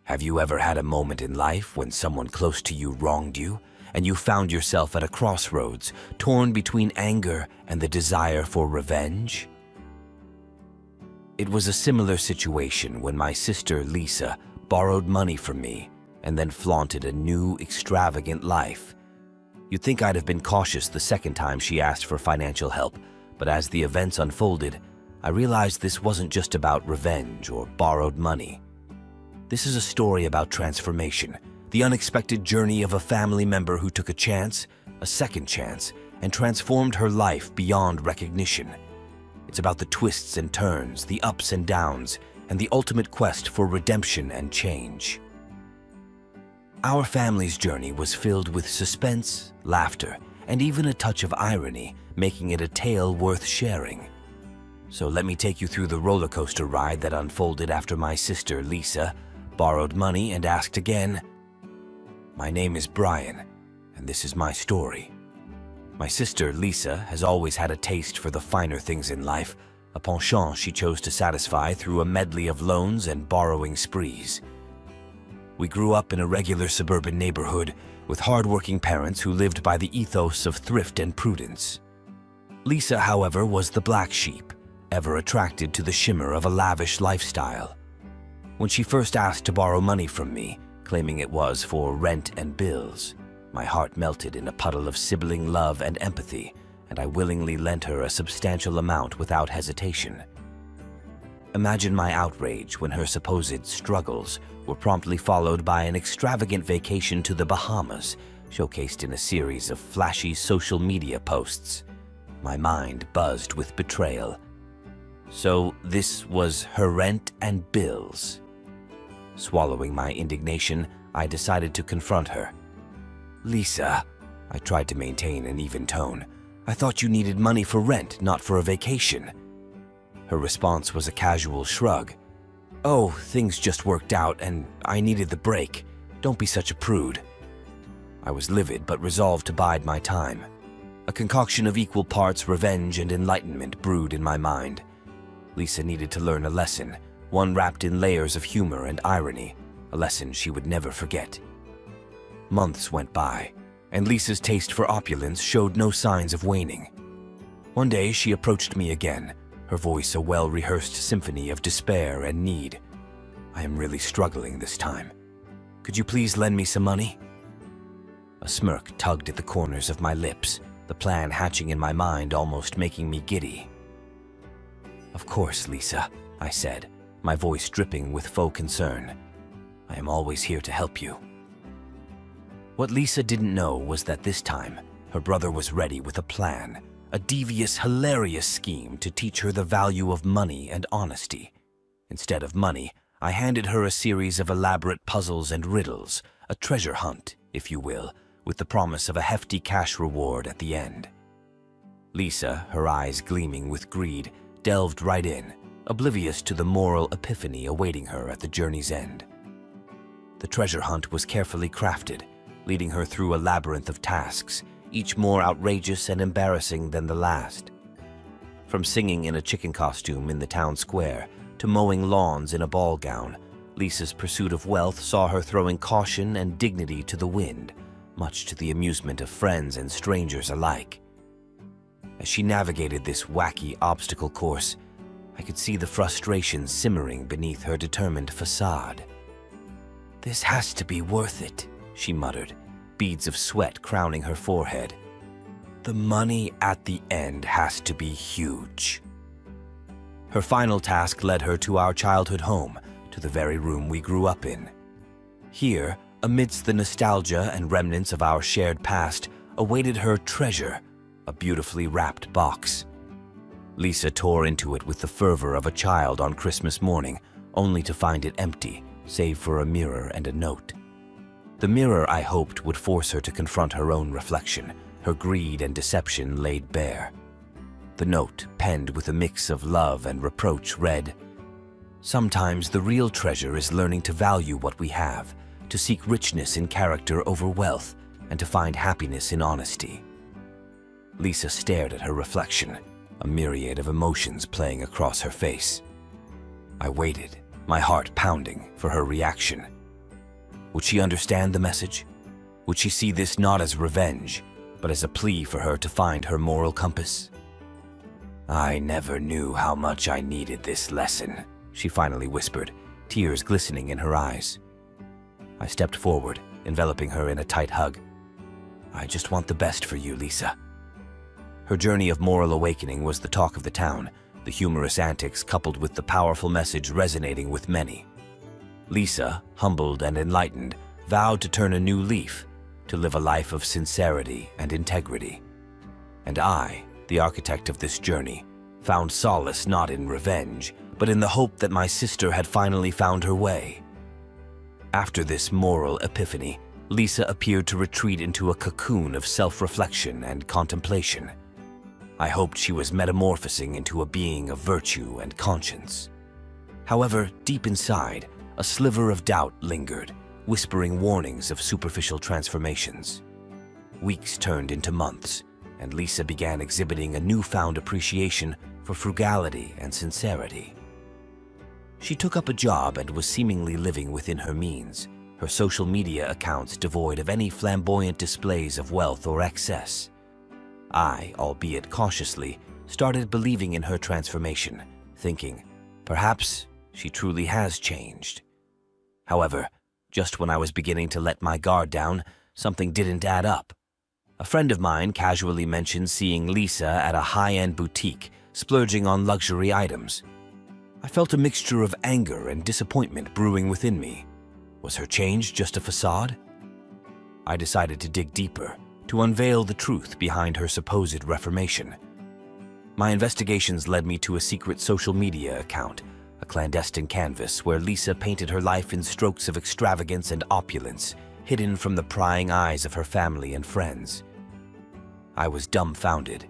Have you ever had a moment in life when someone close to you wronged you, and you found yourself at a crossroads, torn between anger and the desire for revenge? It was a similar situation when my sister Lisa borrowed money from me and then flaunted a new, extravagant life. You'd think I'd have been cautious the second time she asked for financial help, but as the events unfolded, I realized this wasn't just about revenge or borrowed money. This is a story about transformation, the unexpected journey of a family member who took a chance, a second chance, and transformed her life beyond recognition. It's about the twists and turns, the ups and downs, and the ultimate quest for redemption and change. Our family's journey was filled with suspense, laughter, and even a touch of irony, making it a tale worth sharing. So let me take you through the roller coaster ride that unfolded after my sister Lisa borrowed money and asked again. My name is Brian, and this is my story. My sister Lisa has always had a taste for the finer things in life, a penchant she chose to satisfy through a medley of loans and borrowing sprees. We grew up in a regular suburban neighborhood with hardworking parents who lived by the ethos of thrift and prudence. Lisa, however, was the black sheep, ever attracted to the shimmer of a lavish lifestyle. When she first asked to borrow money from me, claiming it was for rent and bills, my heart melted in a puddle of sibling love and empathy, and I willingly lent her a substantial amount without hesitation. Imagine my outrage when her supposed struggles were promptly followed by an extravagant vacation to the Bahamas, showcased in a series of flashy social media posts. My mind buzzed with betrayal. So this was her rent and bills. Swallowing my indignation, I decided to confront her. Lisa, I tried to maintain an even tone. I thought you needed money for rent, not for a vacation. Her response was a casual shrug. Oh, things just worked out and I needed the break. Don't be such a prude. I was livid but resolved to bide my time. A concoction of equal parts revenge and enlightenment brewed in my mind. Lisa needed to learn a lesson, one wrapped in layers of humor and irony, a lesson she would never forget. Months went by, and Lisa's taste for opulence showed no signs of waning. One day she approached me again, her voice a well-rehearsed symphony of despair and need. I am really struggling this time. Could you please lend me some money? A smirk tugged at the corners of my lips, the plan hatching in my mind almost making me giddy. Of course, Lisa, I said, my voice dripping with faux concern. I am always here to help you. What Lisa didn't know was that this time, her brother was ready with a plan, a devious, hilarious scheme to teach her the value of money and honesty. Instead of money, I handed her a series of elaborate puzzles and riddles, a treasure hunt, if you will, with the promise of a hefty cash reward at the end. Lisa, her eyes gleaming with greed, delved right in, oblivious to the moral epiphany awaiting her at the journey's end. The treasure hunt was carefully crafted, leading her through a labyrinth of tasks, each more outrageous and embarrassing than the last. From singing in a chicken costume in the town square to mowing lawns in a ball gown, Lisa's pursuit of wealth saw her throwing caution and dignity to the wind, much to the amusement of friends and strangers alike. As she navigated this wacky obstacle course, I could see the frustration simmering beneath her determined facade. "This has to be worth it," she muttered, beads of sweat crowning her forehead. "The money at the end has to be huge." Her final task led her to our childhood home, to the very room we grew up in. Here, amidst the nostalgia and remnants of our shared past, awaited her treasure, a beautifully wrapped box. Lisa tore into it with the fervor of a child on Christmas morning, only to find it empty, save for a mirror and a note. The mirror, I hoped, would force her to confront her own reflection, her greed and deception laid bare. The note, penned with a mix of love and reproach, read, "Sometimes the real treasure is learning to value what we have, to seek richness in character over wealth, and to find happiness in honesty." Lisa stared at her reflection, a myriad of emotions playing across her face. I waited, my heart pounding, for her reaction. Would she understand the message? Would she see this not as revenge, but as a plea for her to find her moral compass? "I never knew how much I needed this lesson," she finally whispered, tears glistening in her eyes. I stepped forward, enveloping her in a tight hug. "I just want the best for you, Lisa." Her journey of moral awakening was the talk of the town, the humorous antics coupled with the powerful message resonating with many. Lisa, humbled and enlightened, vowed to turn a new leaf, to live a life of sincerity and integrity. And I, the architect of this journey, found solace not in revenge, but in the hope that my sister had finally found her way. After this moral epiphany, Lisa appeared to retreat into a cocoon of self-reflection and contemplation. I hoped she was metamorphosing into a being of virtue and conscience. However, deep inside, a sliver of doubt lingered, whispering warnings of superficial transformations. Weeks turned into months, and Lisa began exhibiting a newfound appreciation for frugality and sincerity. She took up a job and was seemingly living within her means, her social media accounts devoid of any flamboyant displays of wealth or excess. I, albeit cautiously, started believing in her transformation, thinking, perhaps she truly has changed. However, just when I was beginning to let my guard down, something didn't add up. A friend of mine casually mentioned seeing Lisa at a high-end boutique, splurging on luxury items. I felt a mixture of anger and disappointment brewing within me. Was her change just a facade? I decided to dig deeper, to unveil the truth behind her supposed reformation. My investigations led me to a secret social media account, a clandestine canvas where Lisa painted her life in strokes of extravagance and opulence, hidden from the prying eyes of her family and friends. I was dumbfounded.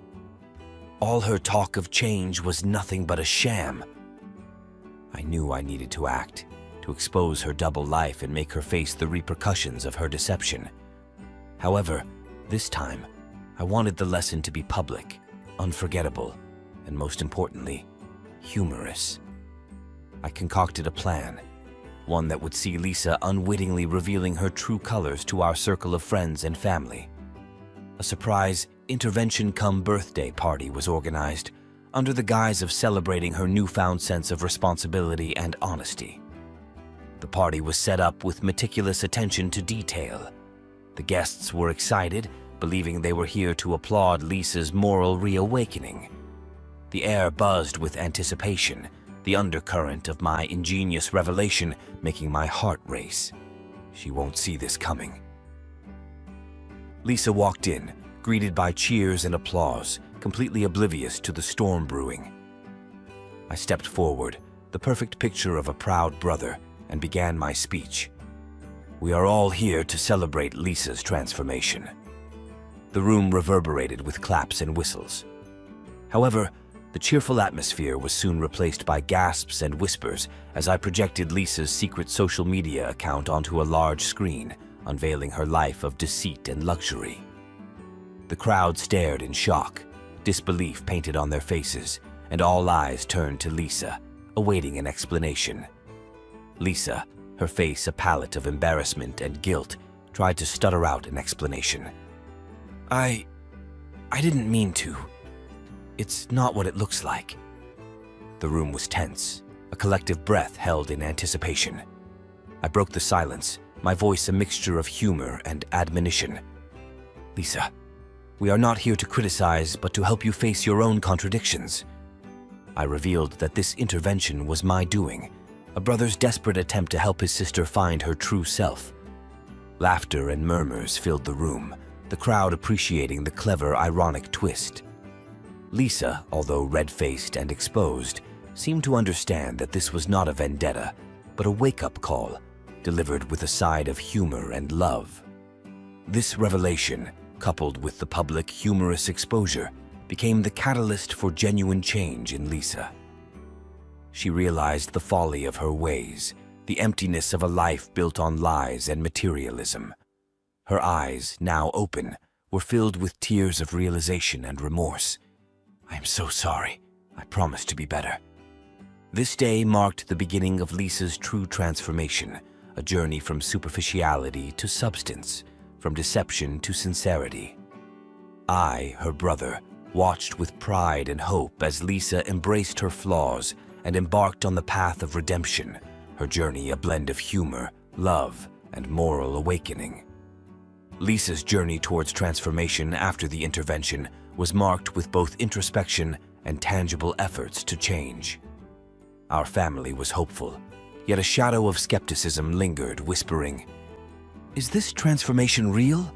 All her talk of change was nothing but a sham. I knew I needed to act, to expose her double life and make her face the repercussions of her deception. However, this time, I wanted the lesson to be public, unforgettable, and most importantly, humorous. I concocted a plan, one that would see Lisa unwittingly revealing her true colors to our circle of friends and family. A surprise intervention-cum-birthday party was organized under the guise of celebrating her newfound sense of responsibility and honesty. The party was set up with meticulous attention to detail. The guests were excited, believing they were here to applaud Lisa's moral reawakening. The air buzzed with anticipation, the undercurrent of my ingenious revelation making my heart race. She won't see this coming. Lisa walked in, greeted by cheers and applause, completely oblivious to the storm brewing. I stepped forward, the perfect picture of a proud brother, and began my speech. We are all here to celebrate Lisa's transformation. The room reverberated with claps and whistles. However, the cheerful atmosphere was soon replaced by gasps and whispers as I projected Lisa's secret social media account onto a large screen, unveiling her life of deceit and luxury. The crowd stared in shock, disbelief painted on their faces, and all eyes turned to Lisa, awaiting an explanation. Lisa, her face a palette of embarrassment and guilt, tried to stutter out an explanation. I didn't mean to. It's not what it looks like. The room was tense, a collective breath held in anticipation. I broke the silence, my voice a mixture of humor and admonition. Lisa, we are not here to criticize, but to help you face your own contradictions. I revealed that this intervention was my doing, a brother's desperate attempt to help his sister find her true self. Laughter and murmurs filled the room, the crowd appreciating the clever, ironic twist. Lisa, although red-faced and exposed, seemed to understand that this was not a vendetta, but a wake-up call, delivered with a side of humor and love. This revelation, coupled with the public humorous exposure, became the catalyst for genuine change in Lisa. She realized the folly of her ways, the emptiness of a life built on lies and materialism. Her eyes, now open, were filled with tears of realization and remorse. I am so sorry. I promise to be better. This day marked the beginning of Lisa's true transformation, a journey from superficiality to substance, from deception to sincerity. I, her brother, watched with pride and hope as Lisa embraced her flaws and embarked on the path of redemption, her journey a blend of humor, love, and moral awakening. Lisa's journey towards transformation after the intervention was marked with both introspection and tangible efforts to change. Our family was hopeful, yet a shadow of skepticism lingered, whispering, "Is this transformation real,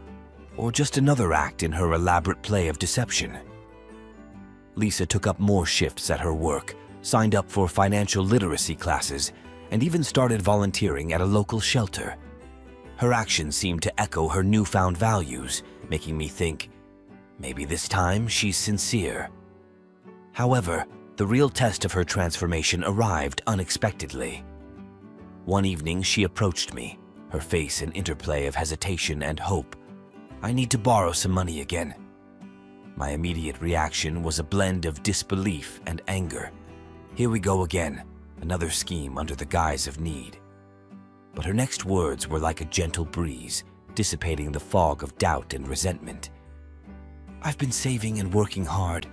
or just another act in her elaborate play of deception?" Lisa took up more shifts at her work, signed up for financial literacy classes, and even started volunteering at a local shelter. Her actions seemed to echo her newfound values, making me think, maybe this time she's sincere. However, the real test of her transformation arrived unexpectedly. One evening, she approached me, her face an interplay of hesitation and hope. "I need to borrow some money again." My immediate reaction was a blend of disbelief and anger. Here we go again, another scheme under the guise of need. But her next words were like a gentle breeze, dissipating the fog of doubt and resentment. "I've been saving and working hard,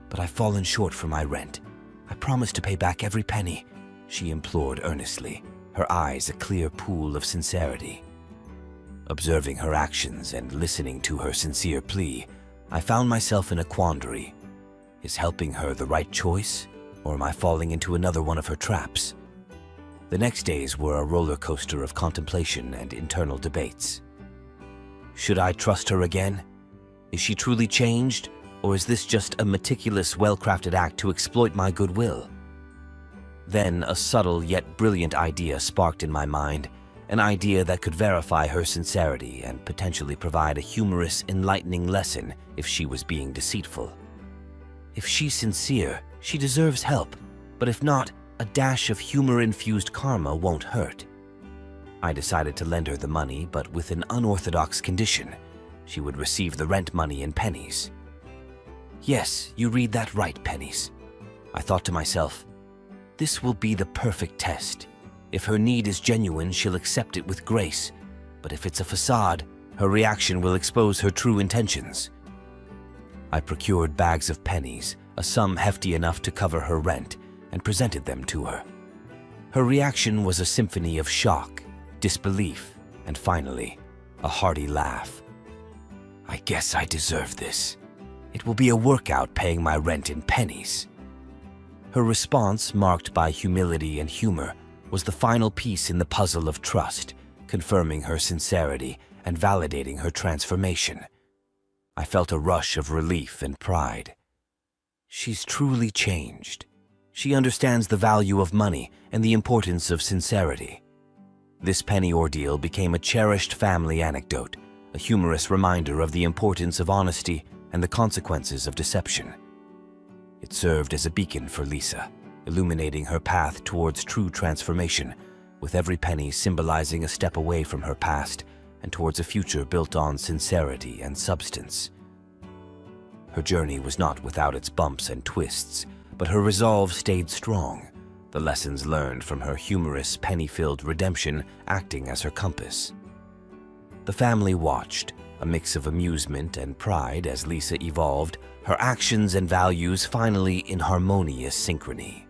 but I've fallen short for my rent. I promise to pay back every penny," she implored earnestly, her eyes a clear pool of sincerity. Observing her actions and listening to her sincere plea, I found myself in a quandary. Is helping her the right choice, or am I falling into another one of her traps? The next days were a roller coaster of contemplation and internal debates. Should I trust her again? Is she truly changed, or is this just a meticulous, well-crafted act to exploit my goodwill? Then a subtle yet brilliant idea sparked in my mind, an idea that could verify her sincerity and potentially provide a humorous, enlightening lesson if she was being deceitful. If she's sincere, she deserves help, but if not, a dash of humor-infused karma won't hurt. I decided to lend her the money, but with an unorthodox condition. She would receive the rent money in pennies. Yes, you read that right, pennies. I thought to myself, this will be the perfect test. If her need is genuine, she'll accept it with grace. But if it's a facade, her reaction will expose her true intentions. I procured bags of pennies, a sum hefty enough to cover her rent, and presented them to her. Her reaction was a symphony of shock, disbelief, and finally, a hearty laugh. "I guess I deserve this. It will be a workout paying my rent in pennies." Her response, marked by humility and humor, was the final piece in the puzzle of trust, confirming her sincerity and validating her transformation. I felt a rush of relief and pride. She's truly changed. She understands the value of money and the importance of sincerity. This penny ordeal became a cherished family anecdote, a humorous reminder of the importance of honesty and the consequences of deception. It served as a beacon for Lisa, illuminating her path towards true transformation, with every penny symbolizing a step away from her past and towards a future built on sincerity and substance. Her journey was not without its bumps and twists, but her resolve stayed strong, the lessons learned from her humorous, penny-filled redemption acting as her compass. The family watched, a mix of amusement and pride as Lisa evolved, her actions and values finally in harmonious synchrony.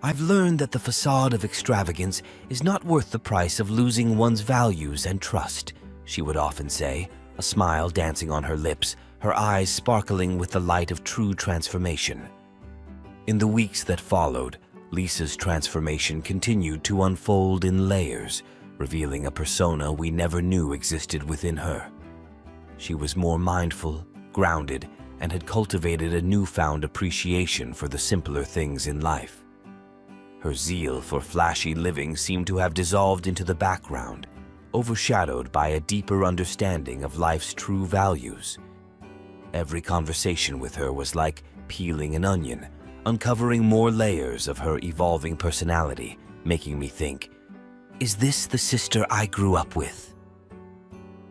"I've learned that the facade of extravagance is not worth the price of losing one's values and trust," she would often say, a smile dancing on her lips, her eyes sparkling with the light of true transformation. In the weeks that followed, Lisa's transformation continued to unfold in layers, revealing a persona we never knew existed within her. She was more mindful, grounded, and had cultivated a newfound appreciation for the simpler things in life. Her zeal for flashy living seemed to have dissolved into the background, overshadowed by a deeper understanding of life's true values. Every conversation with her was like peeling an onion, uncovering more layers of her evolving personality, making me think, is this the sister I grew up with?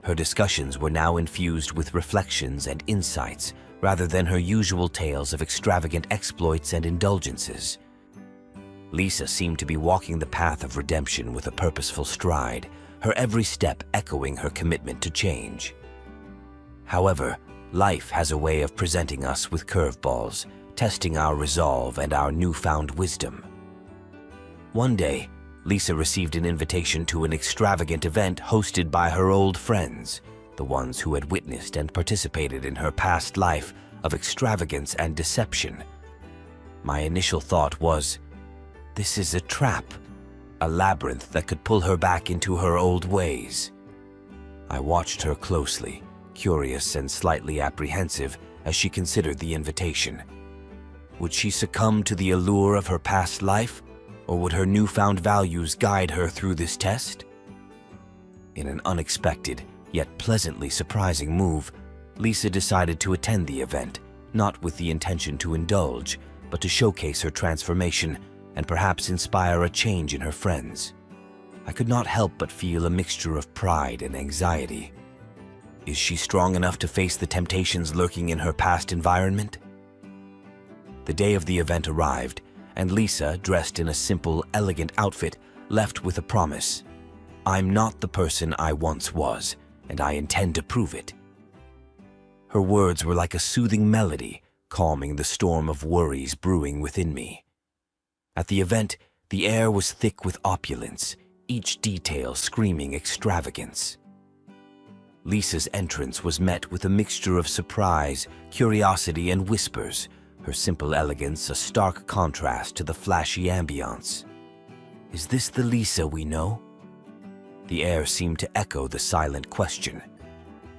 Her discussions were now infused with reflections and insights, rather than her usual tales of extravagant exploits and indulgences. Lisa seemed to be walking the path of redemption with a purposeful stride, her every step echoing her commitment to change. However, life has a way of presenting us with curveballs, testing our resolve and our newfound wisdom. One day, Lisa received an invitation to an extravagant event hosted by her old friends, the ones who had witnessed and participated in her past life of extravagance and deception. My initial thought was, this is a trap, a labyrinth that could pull her back into her old ways. I watched her closely, curious and slightly apprehensive as she considered the invitation. Would she succumb to the allure of her past life, or would her newfound values guide her through this test? In an unexpected, yet pleasantly surprising move, Lisa decided to attend the event, not with the intention to indulge, but to showcase her transformation and perhaps inspire a change in her friends. I could not help but feel a mixture of pride and anxiety. Is she strong enough to face the temptations lurking in her past environment? The day of the event arrived, and Lisa, dressed in a simple, elegant outfit, left with a promise. I'm not the person I once was, and I intend to prove it. Her words were like a soothing melody, calming the storm of worries brewing within me. At the event, the air was thick with opulence, each detail screaming extravagance. Lisa's entrance was met with a mixture of surprise, curiosity, and whispers, her simple elegance a stark contrast to the flashy ambiance. Is this the Lisa we know? The air seemed to echo the silent question.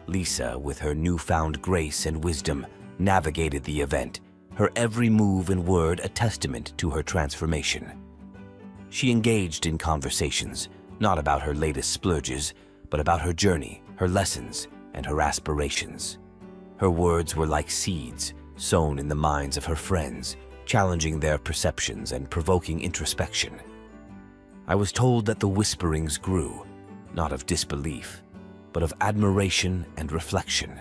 Lisa, with her newfound grace and wisdom, navigated the event, her every move and word a testament to her transformation. She engaged in conversations, not about her latest splurges, but about her journey, her lessons, and her aspirations. Her words were like seeds, sown in the minds of her friends, challenging their perceptions and provoking introspection. I was told that the whisperings grew, not of disbelief, but of admiration and reflection.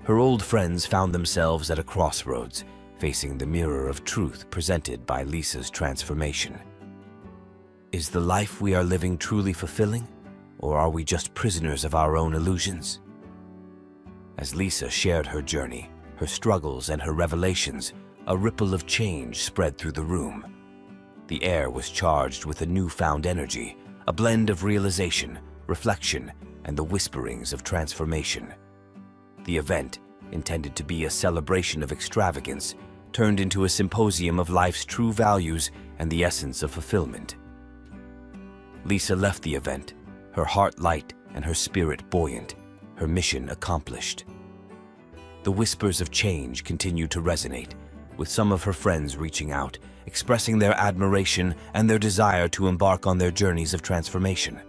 Her old friends found themselves at a crossroads, facing the mirror of truth presented by Lisa's transformation. Is the life we are living truly fulfilling, or are we just prisoners of our own illusions? As Lisa shared her journey, her struggles and her revelations, a ripple of change spread through the room. The air was charged with a newfound energy, a blend of realization, reflection, and the whisperings of transformation. The event, intended to be a celebration of extravagance, turned into a symposium of life's true values and the essence of fulfillment. Lisa left the event, her heart light and her spirit buoyant, her mission accomplished. The whispers of change continued to resonate, with some of her friends reaching out, expressing their admiration and their desire to embark on their journeys of transformation.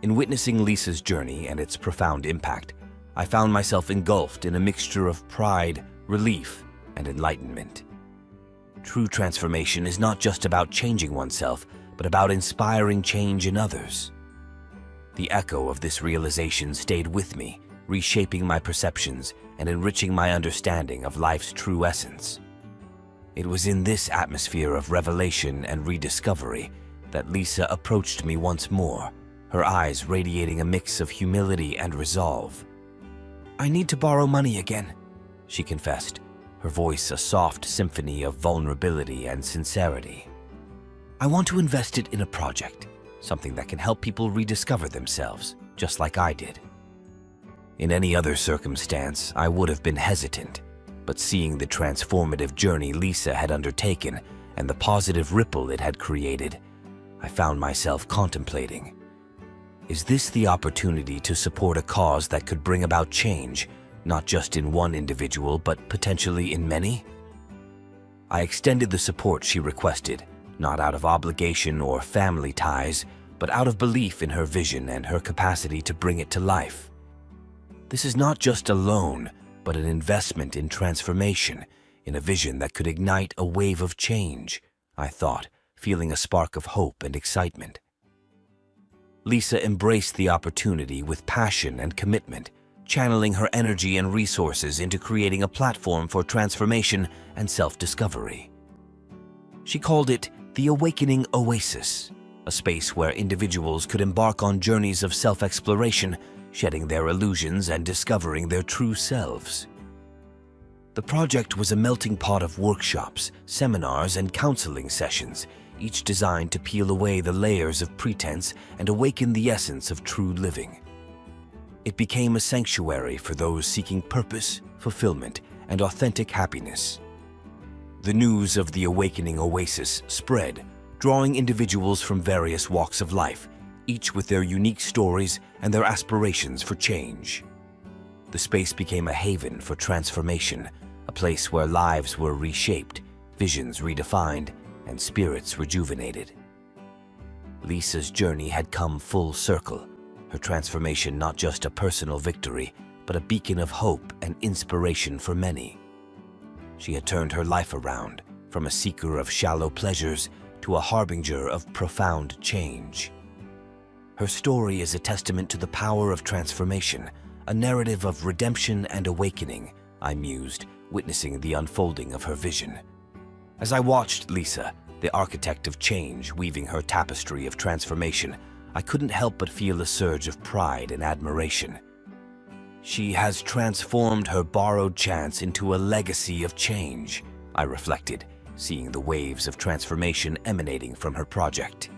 In witnessing Lisa's journey and its profound impact, I found myself engulfed in a mixture of pride, relief, and enlightenment. True transformation is not just about changing oneself, but about inspiring change in others. The echo of this realization stayed with me, reshaping my perceptions and enriching my understanding of life's true essence. It was in this atmosphere of revelation and rediscovery that Lisa approached me once more, her eyes radiating a mix of humility and resolve. I need to borrow money again, she confessed, her voice a soft symphony of vulnerability and sincerity. I want to invest it in a project, something that can help people rediscover themselves, just like I did. In any other circumstance, I would have been hesitant, but seeing the transformative journey Lisa had undertaken and the positive ripple it had created, I found myself contemplating. Is this the opportunity to support a cause that could bring about change, not just in one individual, but potentially in many? I extended the support she requested, not out of obligation or family ties, but out of belief in her vision and her capacity to bring it to life. This is not just a loan, but an investment in transformation, in a vision that could ignite a wave of change, I thought, feeling a spark of hope and excitement. Lisa embraced the opportunity with passion and commitment, channeling her energy and resources into creating a platform for transformation and self-discovery. She called it the Awakening Oasis, a space where individuals could embark on journeys of self-exploration, shedding their illusions and discovering their true selves. The project was a melting pot of workshops, seminars, and counseling sessions, each designed to peel away the layers of pretense and awaken the essence of true living. It became a sanctuary for those seeking purpose, fulfillment, and authentic happiness. The news of the Awakening Oasis spread, drawing individuals from various walks of life, each with their unique stories and their aspirations for change. The space became a haven for transformation, a place where lives were reshaped, visions redefined, and spirits rejuvenated. Lisa's journey had come full circle, her transformation not just a personal victory, but a beacon of hope and inspiration for many. She had turned her life around, from a seeker of shallow pleasures to a harbinger of profound change. Her story is a testament to the power of transformation, a narrative of redemption and awakening, I mused, witnessing the unfolding of her vision. As I watched Lisa, the architect of change, weaving her tapestry of transformation, I couldn't help but feel a surge of pride and admiration. She has transformed her borrowed chance into a legacy of change, I reflected, seeing the waves of transformation emanating from her project.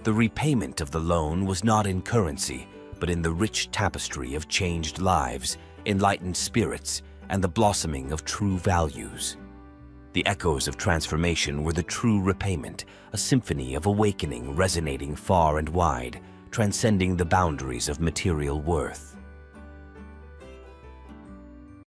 The repayment of the loan was not in currency, but in the rich tapestry of changed lives, enlightened spirits, and the blossoming of true values. The echoes of transformation were the true repayment, a symphony of awakening resonating far and wide, transcending the boundaries of material worth.